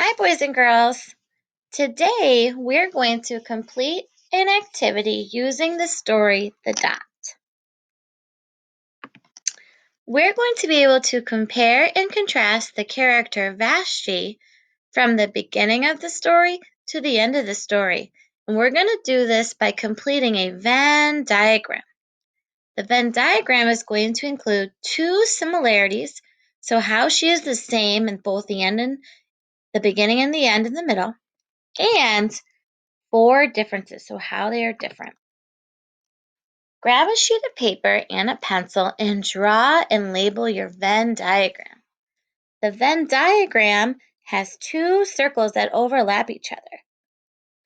Hi, boys and girls. Today we're going to complete an activity using the story The Dot. We're going to be able to compare and contrast the character Vashti from the beginning of the story to the end of the story. And we're going to do this by completing a Venn diagram. The Venn diagram is going to include two similarities, so how she is the same in both the beginning and the end in the middle, and four differences, so how they are different. Grab a sheet of paper and a pencil and draw and label your Venn diagram. The Venn diagram has two circles that overlap each other.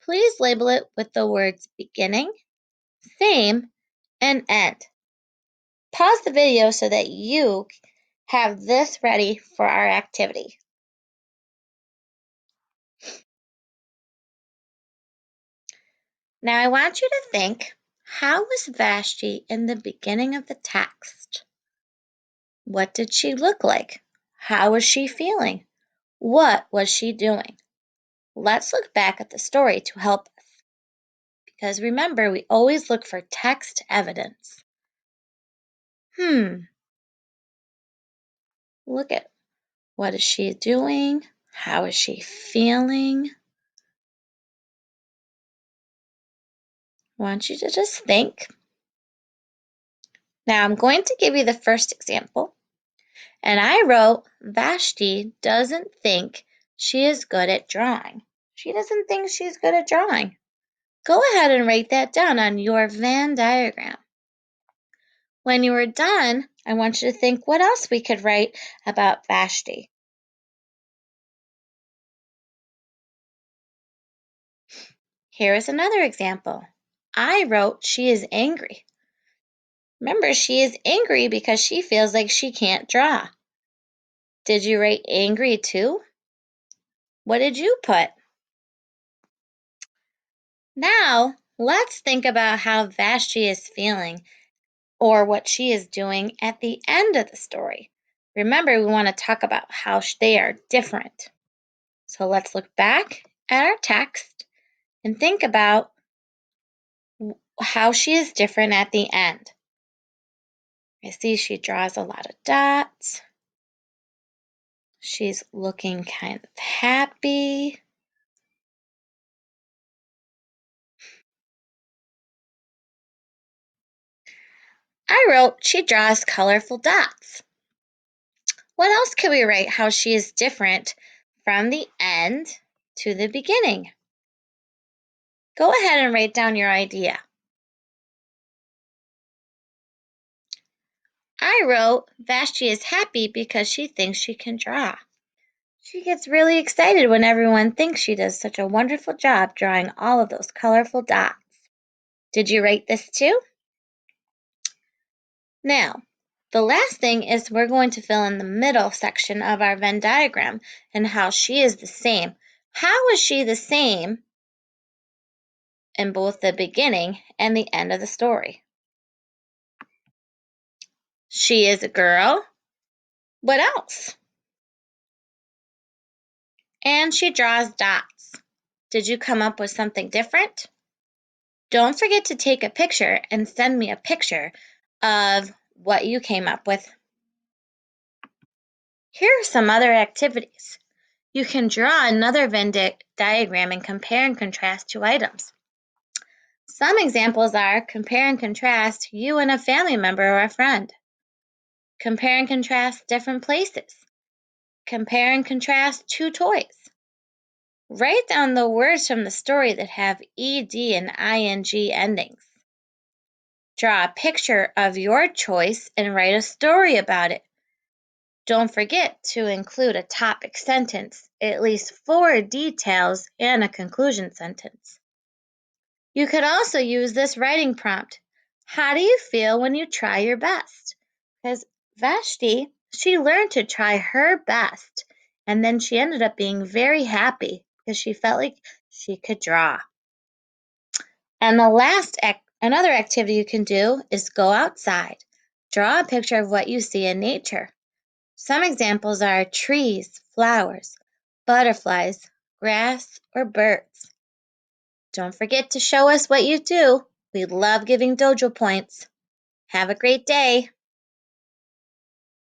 Please label it with the words beginning, same, and end. Pause the video so that you have this ready for our activity. Now I want you to think, how was Vashti in the beginning of the text? What did she look like? How was she feeling? What was she doing? Let's look back at the story to help us. Because remember, we always look for text evidence. Look at what is she doing? How is she feeling? I want you to just think. Now I'm going to give you the first example. And I wrote, Vashti doesn't think she is good at drawing. She doesn't think she's good at drawing. Go ahead and write that down on your Venn diagram. When you are done, I want you to think what else we could write about Vashti. Here is another example. I wrote she is angry. Remember, she is angry because she feels like she can't draw. Did you write angry too? What did you put? Now, let's think about how Vashti is feeling or what she is doing at the end of the story. Remember, we want to talk about how they are different. So let's look back at our text and think about how she is different at the end. I see she draws a lot of dots. She's looking kind of happy. I wrote she draws colorful dots. What else can we write how she is different from the end to the beginning? Go ahead and write down your idea. I wrote Vashti is happy because she thinks she can draw. She gets really excited when everyone thinks she does such a wonderful job drawing all of those colorful dots. Did you write this too? Now, the last thing is we're going to fill in the middle section of our Venn diagram and how she is the same. How is she the same in both the beginning and the end of the story? She is a girl. What else? And she draws dots. Did you come up with something different? Don't forget to take a picture and send me a picture of what you came up with. Here are some other activities. You can draw another Venn diagram and compare and contrast two items. Some examples are compare and contrast you and a family member or a friend. Compare and contrast different places. Compare and contrast two toys. Write down the words from the story that have ed and ing endings. Draw a picture of your choice and write a story about it. Don't forget to include a topic sentence, at least 4 details, and a conclusion sentence. You could also use this writing prompt. How do you feel when you try your best? Because Vashti, she learned to try her best, and then she ended up being very happy because she felt like she could draw. And another activity you can do is go outside. Draw a picture of what you see in nature. Some examples are trees, flowers, butterflies, grass, or birds. Don't forget to show us what you do. We love giving dojo points. Have a great day.